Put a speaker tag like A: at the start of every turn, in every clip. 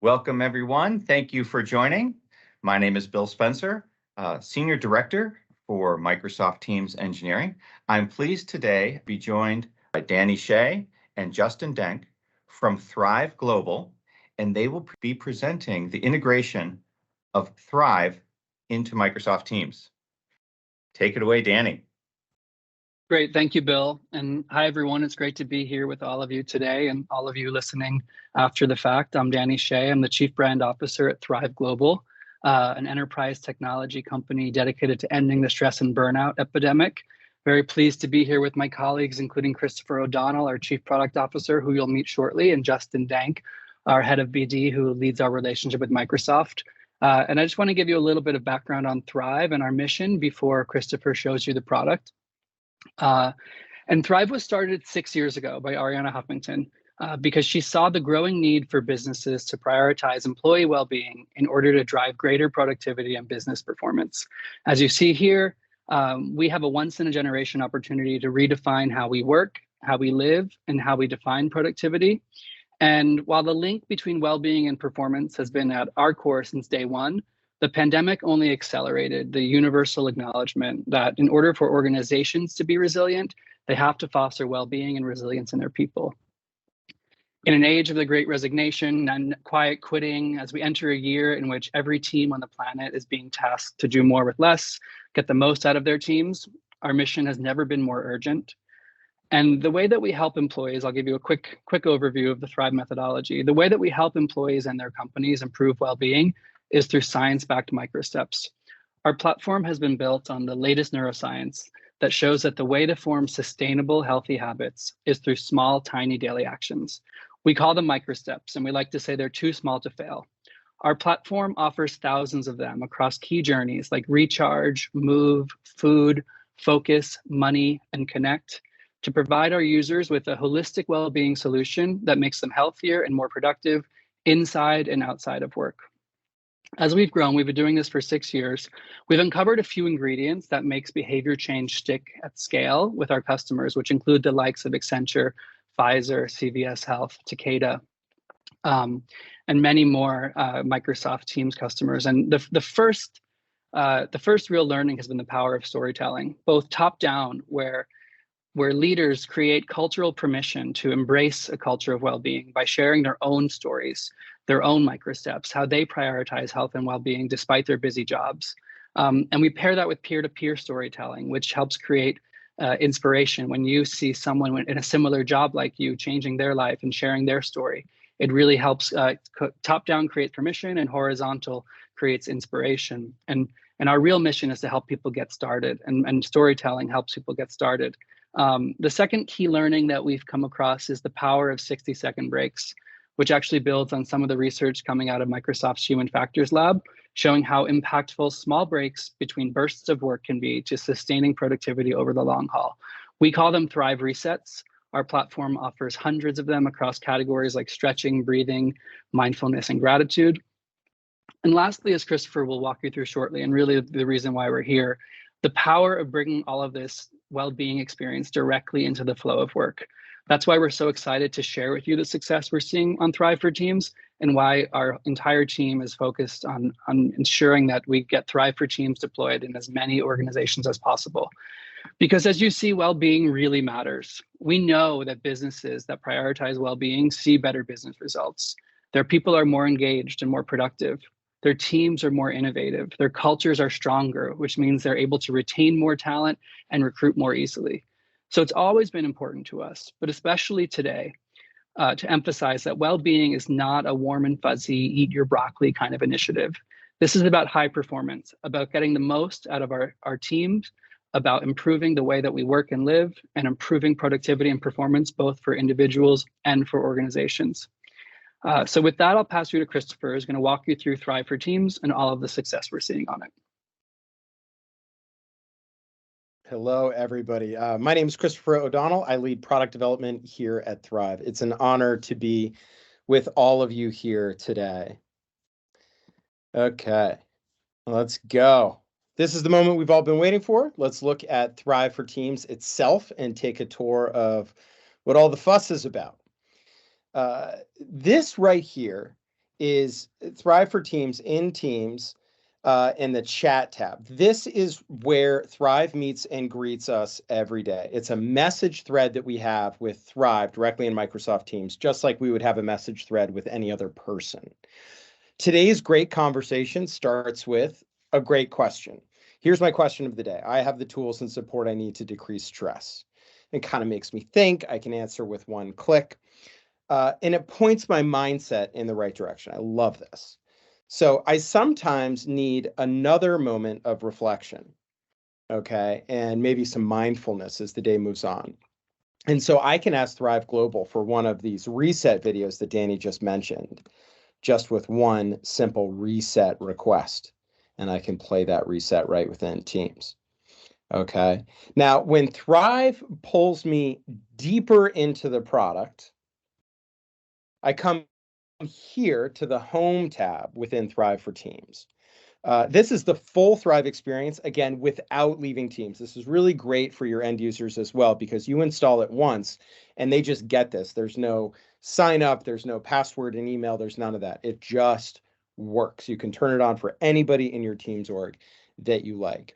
A: Welcome, everyone. Thank you for joining. My name is Bill Spencer, Senior Director for Microsoft Teams Engineering. I'm pleased today to be joined by Danny Shea and Justin Denk from Thrive Global, and they will be presenting the integration of Thrive into Microsoft Teams. Take it away, Danny.
B: Great. Thank you, Bill. And hi, everyone. It's great to be here with all of you today and all of you listening after the fact. I'm Danny Shea. I'm the Chief Brand Officer at Thrive Global, an enterprise technology company dedicated to ending the stress and burnout epidemic. Very pleased to be here with my colleagues, including Christopher O'Donnell, our Chief Product Officer, who you'll meet shortly, and Justin Denk, our Head of BD, who leads our relationship with Microsoft. And I just want to give you a little bit of background on Thrive and our mission before Christopher shows you the product. And Thrive was started 6 years ago by Arianna Huffington because she saw the growing need for businesses to prioritize employee well-being in order to drive greater productivity and business performance. As you see here, we have a once-in-a-generation opportunity to redefine how we work, how we live, and how we define productivity. And while the link between well-being and performance has been at our core since day one, the pandemic only accelerated the universal acknowledgement that in order for organizations to be resilient, they have to foster well-being and resilience in their people. In an age of the Great Resignation and quiet quitting, as we enter a year in which every team on the planet is being tasked to do more with less, get the most out of their teams, our mission has never been more urgent. And the way that we help employees, I'll give you a quick overview of the Thrive methodology. The way that we help employees and their companies improve well-being is through science-backed microsteps. Our platform has been built on the latest neuroscience that shows that the way to form sustainable, healthy habits is through small, tiny daily actions. We call them microsteps, and we like to say they're too small to fail. Our platform offers thousands of them across key journeys like recharge, move, food, focus, money, and connect to provide our users with a holistic well-being solution that makes them healthier and more productive inside and outside of work. As we've grown, we've been doing this for 6 years. We've uncovered a few ingredients that makes behavior change stick at scale with our customers, which include the likes of Accenture, Pfizer, CVS Health, Takeda, and many more Microsoft Teams customers. And the first real learning has been the power of storytelling, both top down, where leaders create cultural permission to embrace a culture of well-being by sharing their own stories, their own microsteps, how they prioritize health and well-being despite their busy jobs. And we pair that with peer-to-peer storytelling, which helps create inspiration. When you see someone in a similar job like you changing their life and sharing their story, it really helps top-down create permission and horizontal creates inspiration. And our real mission is to help people get started, and storytelling helps people get started. The second key learning that we've come across is the power of 60-second breaks, which actually builds on some of the research coming out of Microsoft's Human Factors Lab, showing how impactful small breaks between bursts of work can be to sustaining productivity over the long haul. We call them Thrive Resets. Our platform offers hundreds of them across categories like stretching, breathing, mindfulness, and gratitude. And lastly, as Christopher will walk you through shortly, and really the reason why we're here, the power of bringing all of this well-being experience directly into the flow of work. That's why we're so excited to share with you the success we're seeing on Thrive for Teams and why our entire team is focused on ensuring that we get Thrive for Teams deployed in as many organizations as possible. Because as you see, well-being really matters. We know that businesses that prioritize well-being see better business results. Their people are more engaged and more productive. Their teams are more innovative. Their cultures are stronger, which means they're able to retain more talent and recruit more easily. So it's always been important to us, but especially today, to emphasize that well-being is not a warm and fuzzy, eat your broccoli kind of initiative. This is about high performance, about getting the most out of our teams, about improving the way that we work and live, and improving productivity and performance, both for individuals and for organizations. So with that, I'll pass you to Christopher, who's going to walk you through Thrive for Teams and all of the success we're seeing on it.
C: Hello, everybody. My name is Christopher O'Donnell. I lead product development here at Thrive. It's an honor to be with all of you here today. Okay, let's go. This is the moment we've all been waiting for. Let's look at Thrive for Teams itself and take a tour of what all the fuss is about. This right here is Thrive for Teams in Teams in the chat tab. This is where Thrive meets and greets us every day. It's a message thread that we have with Thrive directly in Microsoft Teams, just like we would have a message thread with any other person. Today's great conversation starts with a great question. Here's my question of the day. I have the tools and support I need to decrease stress. It kind of makes me think. I can answer with one click. And it points my mindset in the right direction. I love this. So I sometimes need another moment of reflection, okay, and maybe some mindfulness as the day moves on. And so I can ask Thrive Global for one of these reset videos that Danny just mentioned, just with one simple reset request. And I can play that reset right within Teams. Okay. Now, when Thrive pulls me deeper into the product, I come here to the Home tab within Thrive for Teams. This is the full Thrive experience, again, without leaving Teams. This is really great for your end users as well, because you install it once and they just get this. There's no sign up, there's no password and email, there's none of that. It just works. You can turn it on for anybody in your Teams org that you like.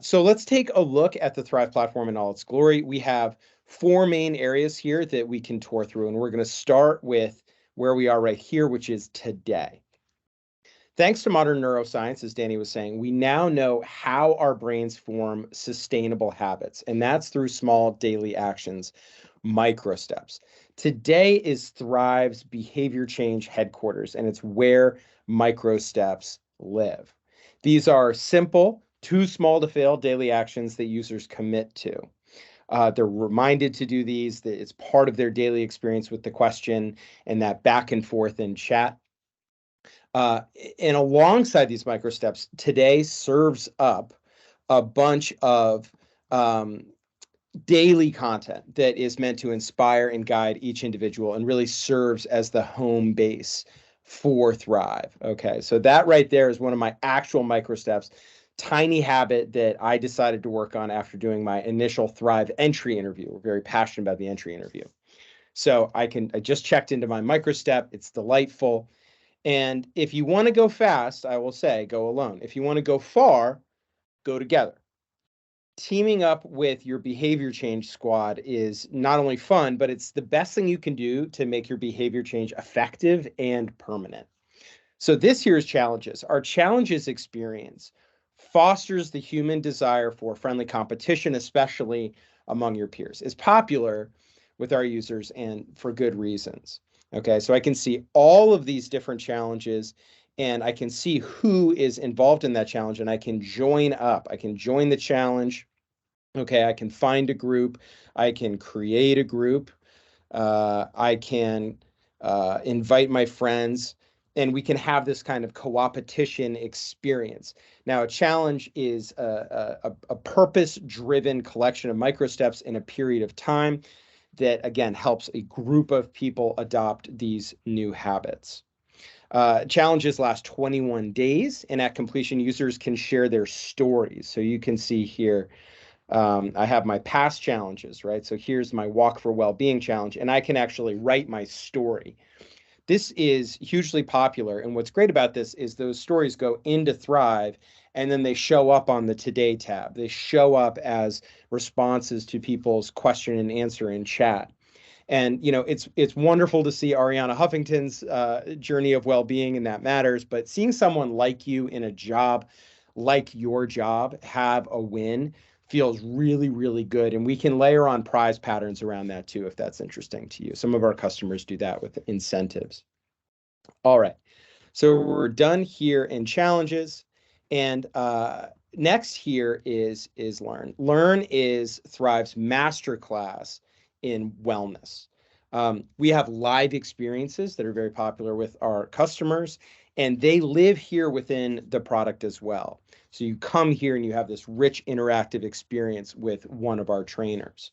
C: So let's take a look at the Thrive platform in all its glory. We have 4 main areas here that we can tour through, and we're going to start with where we are right here, which is today. Thanks to modern neuroscience, as Danny was saying, we now know how our brains form sustainable habits, and that's through small daily actions, micro steps. Today is Thrive's behavior change headquarters, and it's where micro steps live. These are simple, too small to fail daily actions that users commit to. They're reminded to do these, that it's part of their daily experience with the question and that back and forth in chat. And alongside these micro steps, today serves up a bunch of daily content that is meant to inspire and guide each individual and really serves as the home base for Thrive. Okay, so that right there is one of my actual micro steps. Tiny habit that I decided to work on after doing my initial Thrive entry interview. We're very passionate about the entry interview. So I just checked into my micro step. It's delightful. And if you want to go fast, I will say go alone. If you want to go far, go together. Teaming up with your behavior change squad is not only fun, but it's the best thing you can do to make your behavior change effective and permanent. So this year's challenges. Our challenges experience fosters the human desire for friendly competition, especially among your peers. It's popular with our users and for good reasons. Okay, so I can see all of these different challenges and I can see who is involved in that challenge and I can join up. I can join the challenge. Okay, I can find a group. I can create a group. I can invite my friends and we can have this kind of co-opetition experience. Now, a challenge is a purpose-driven collection of micro steps in a period of time that, again, helps a group of people adopt these new habits. Challenges last 21 days, and at completion, users can share their stories. So you can see here, I have my past challenges, right? So here's my Walk for Wellbeing challenge, and I can actually write my story. This is hugely popular, and what's great about this is those stories go into Thrive, and then they show up on the Today tab. They show up as responses to people's question and answer in chat. And you know, it's wonderful to see Arianna Huffington's journey of well-being, and that matters. But seeing someone like you in a job like your job have a win feels really, really good. And we can layer on prize patterns around that too, if that's interesting to you. Some of our customers do that with incentives. All right, so we're done here in challenges. And next here is Learn. Learn is Thrive's masterclass in wellness. We have live experiences that are very popular with our customers, and they live here within the product as well. So you come here and you have this rich interactive experience with one of our trainers.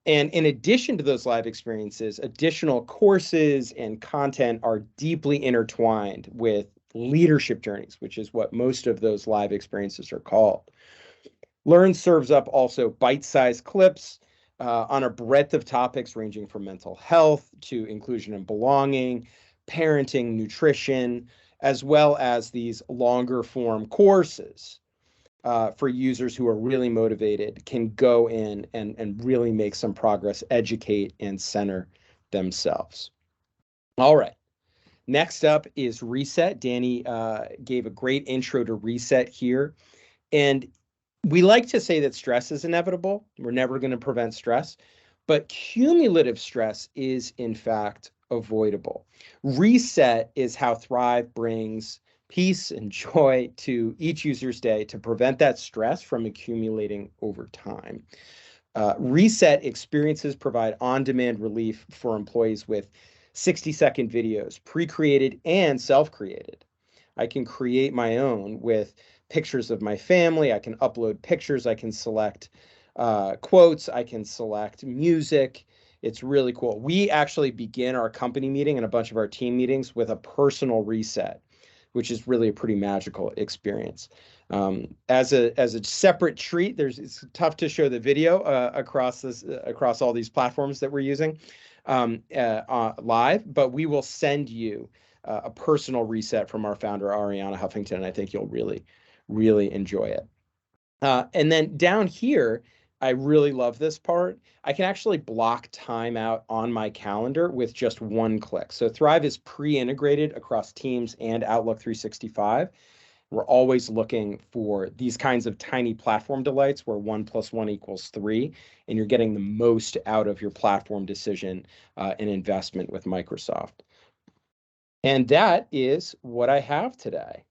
C: And in addition to those live experiences, additional courses and content are deeply intertwined with leadership journeys, which is what most of those live experiences are called. Learn serves up also bite-sized clips on a breadth of topics ranging from mental health to inclusion and belonging, parenting, nutrition, as well as these longer form courses for users who are really motivated, can go in and really make some progress, educate, and center themselves. All right. Next up is Reset. Danny gave a great intro to Reset here. And we like to say that stress is inevitable. We're never going to prevent stress, but cumulative stress is, in fact, avoidable. Reset is how Thrive brings peace and joy to each user's day to prevent that stress from accumulating over time. Reset experiences provide on-demand relief for employees with 60-second videos, pre-created and self-created. I can create my own with pictures of my family. I can upload pictures. I can select quotes. I can select music. It's really cool. We actually begin our company meeting and a bunch of our team meetings with a personal reset, which is really a pretty magical experience. As a separate treat, it's tough to show the video across all these platforms that we're using live, but we will send you a personal reset from our founder, Arianna Huffington, and I think you'll really, really enjoy it. And then down here, I really love this part. I can actually block time out on my calendar with just one click. So Thrive is pre-integrated across Teams and Outlook 365. We're always looking for these kinds of tiny platform delights where 1 + 1 = 3, and you're getting the most out of your platform decision and investment with Microsoft. And that is what I have today.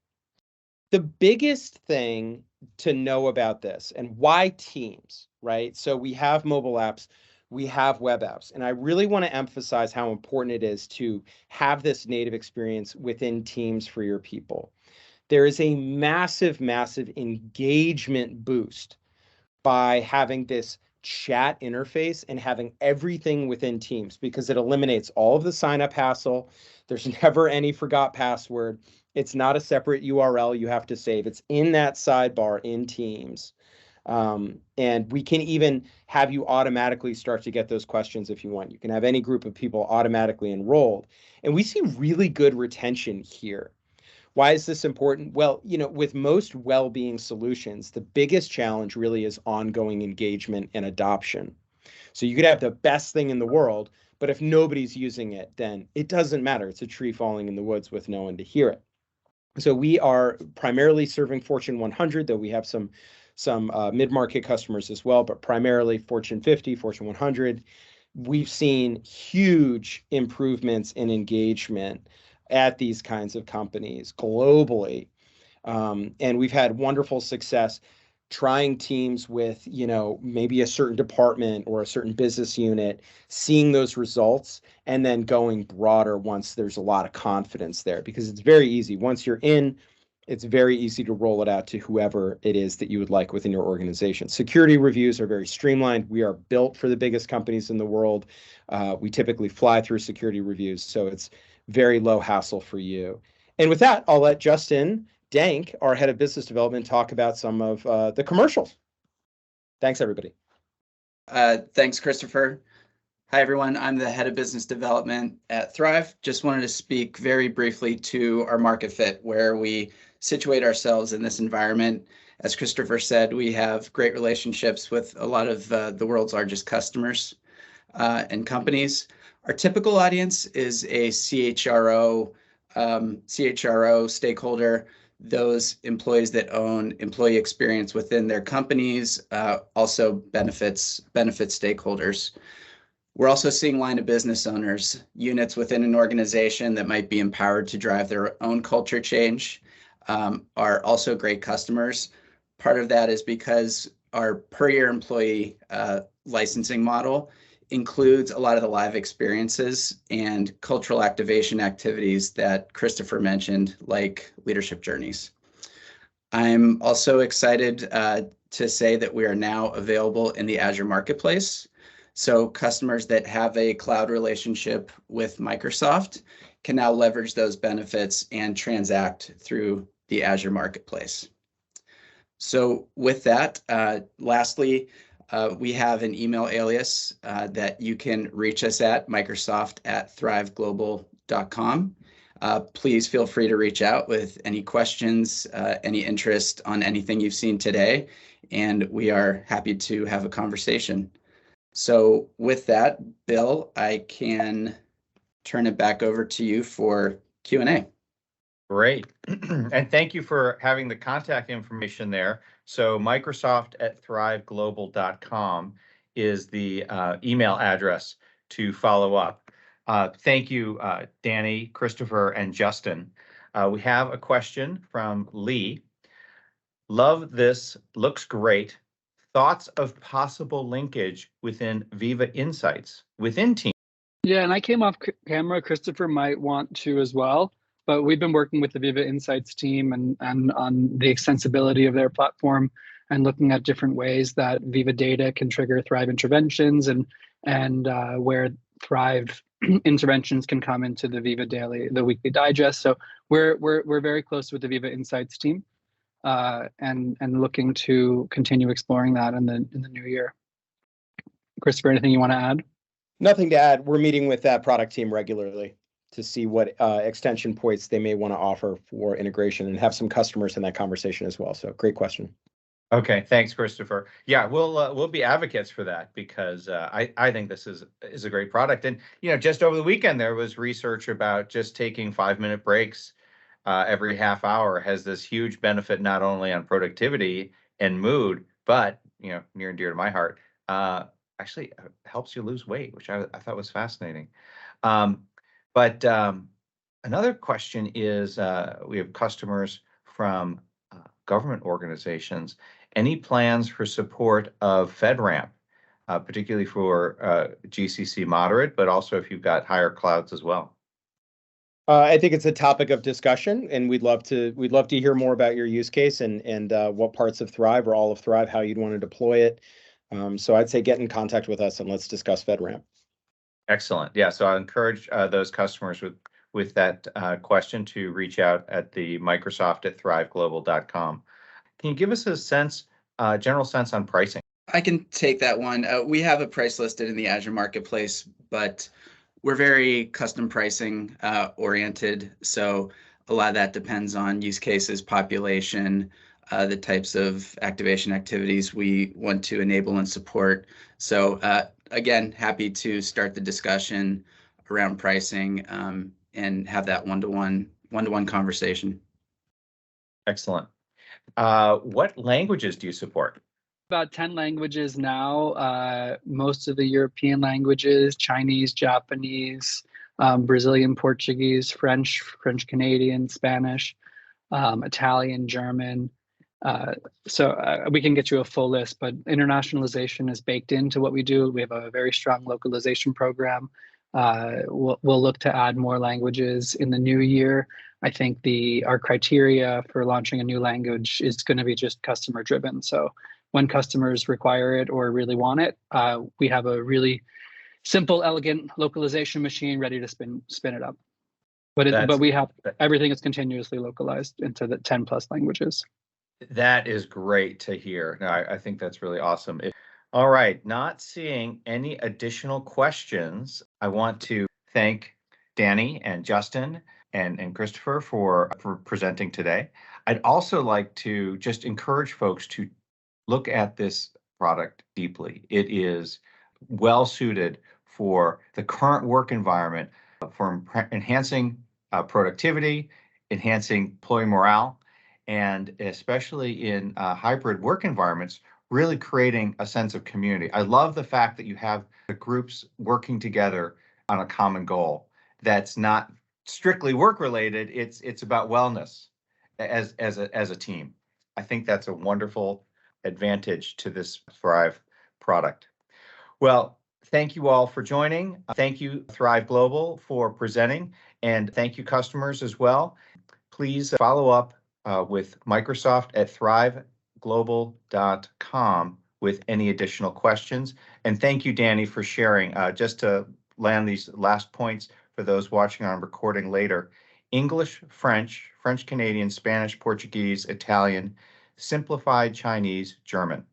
C: The biggest thing to know about this and why Teams, right? So we have mobile apps, we have web apps, and I really want to emphasize how important it is to have this native experience within Teams for your people. There is a massive, massive engagement boost by having this chat interface and having everything within Teams, because it eliminates all of the sign-up hassle. There's never any forgot password. It's not a separate URL you have to save. It's in that sidebar in Teams. And we can even have you automatically start to get those questions if you want. You can have any group of people automatically enrolled. And we see really good retention here. Why is this important? Well, with most well-being solutions, the biggest challenge really is ongoing engagement and adoption. So you could have the best thing in the world, but if nobody's using it, then it doesn't matter. It's a tree falling in the woods with no one to hear it. So we are primarily serving Fortune 100, though we have some mid-market customers as well, but primarily Fortune 50, Fortune 100. We've seen huge improvements in engagement at these kinds of companies globally. And we've had wonderful success trying Teams with, maybe a certain department or a certain business unit, seeing those results, and then going broader once there's a lot of confidence there, because it's very easy. Once you're in, it's very easy to roll it out to whoever it is that you would like within your organization. Security reviews are very streamlined. We are built for the biggest companies in the world. We typically fly through security reviews, so it's very low hassle for you. And with that, I'll let Justin Dank, our head of business development, talk about some of the commercials. Thanks, everybody.
D: Thanks, Christopher. Hi, everyone. I'm the head of business development at Thrive. Just wanted to speak very briefly to our market fit, where we situate ourselves in this environment. As Christopher said, we have great relationships with a lot of the world's largest customers and companies. Our typical audience is a CHRO stakeholder, those employees that own employee experience within their companies, also benefits stakeholders. We're also seeing line of business owners, units within an organization that might be empowered to drive their own culture change, are also great customers. Part of that is because our per year employee licensing model includes a lot of the live experiences and cultural activation activities that Christopher mentioned, like leadership journeys. I'm also excited to say that we are now available in the Azure Marketplace. So customers that have a cloud relationship with Microsoft can now leverage those benefits and transact through the Azure Marketplace. So with that, lastly, we have an email alias that you can reach us at, Microsoft@thriveglobal.com. Please feel free to reach out with any questions, any interest on anything you've seen today, and we are happy to have a conversation. So with that, Bill, I can turn it back over to you for Q&A.
A: Great. And thank you for having the contact information there. So Microsoft at thriveglobal.com is the email address to follow up. Thank you, Danny, Christopher, and Justin. We have a question from Lee. Love this, looks great. Thoughts of possible linkage within Viva Insights within Teams?
B: Yeah, and I came off camera. Christopher might want to as well, but we've been working with the Viva Insights team and on the extensibility of their platform and looking at different ways that Viva data can trigger Thrive interventions and where Thrive interventions can come into the Viva the weekly digest. So we're very close with the Viva Insights team and looking to continue exploring that in the new year. Christopher, anything you want to add?
C: Nothing to add. We're meeting with that product team regularly to see what extension points they may want to offer for integration and have some customers in that conversation as well. So great question.
A: Okay, thanks, Christopher. Yeah, we'll be advocates for that because I think this is a great product. And just over the weekend there was research about just taking 5-minute breaks every half hour has this huge benefit not only on productivity and mood, but near and dear to my heart, actually helps you lose weight, which I thought was fascinating. But another question is we have customers from government organizations. Any plans for support of FedRAMP, particularly for GCC moderate, but also if you've got higher clouds as well?
C: I think it's a topic of discussion, and we'd love to hear more about your use case and what parts of Thrive or all of Thrive, how you'd want to deploy it. So I'd say get in contact with us and let's discuss FedRAMP.
A: Excellent. Yeah, so I encourage those customers with that question to reach out at the Microsoft at thriveglobal.com. Can you give us a general sense on pricing?
D: I can take that one. We have a price listed in the Azure Marketplace, but we're very custom pricing oriented. So a lot of that depends on use cases, population, the types of activation activities we want to enable and support. So again, happy to start the discussion around pricing and have that one-to-one conversation.
A: Excellent. What languages do you support?
B: About 10 languages now, most of the European languages, Chinese, Japanese, Brazilian, Portuguese, French Canadian, Spanish, Italian, German. So we can get you a full list, but internationalization is baked into what we do. We have a very strong localization program. We'll look to add more languages in the new year. I think our criteria for launching a new language is going to be just customer driven. So when customers require it or really want it, we have a really simple, elegant localization machine ready to spin it up. But we have everything is continuously localized into the 10 plus languages.
A: That is great to hear. No, I think that's really awesome. All right, not seeing any additional questions. I want to thank Danny and Justin and Christopher for presenting today. I'd also like to just encourage folks to look at this product deeply. It is well suited for the current work environment, for enhancing productivity, enhancing employee morale, and especially in hybrid work environments, really creating a sense of community. I love the fact that you have the groups working together on a common goal that's not strictly work related. It's about wellness as a team. I think that's a wonderful advantage to this Thrive product. Well, thank you all for joining. Thank you, Thrive Global, for presenting, and thank you, customers, as well. Please follow up with Microsoft at thriveglobal.com with any additional questions. And thank you, Danny, for sharing. Just to land these last points for those watching on recording later: English, French, French Canadian, Spanish, Portuguese, Italian, simplified Chinese, German,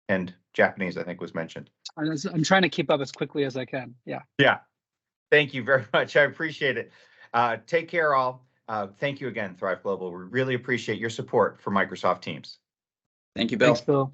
A: and Japanese, I think was mentioned.
B: I'm trying to keep up as quickly as I can. Yeah.
A: Yeah. Thank you very much. I appreciate it. Take care, all. Thank you again, Thrive Global. We really appreciate your support for Microsoft Teams.
D: Thank you, Bill.
B: Thanks, Bill.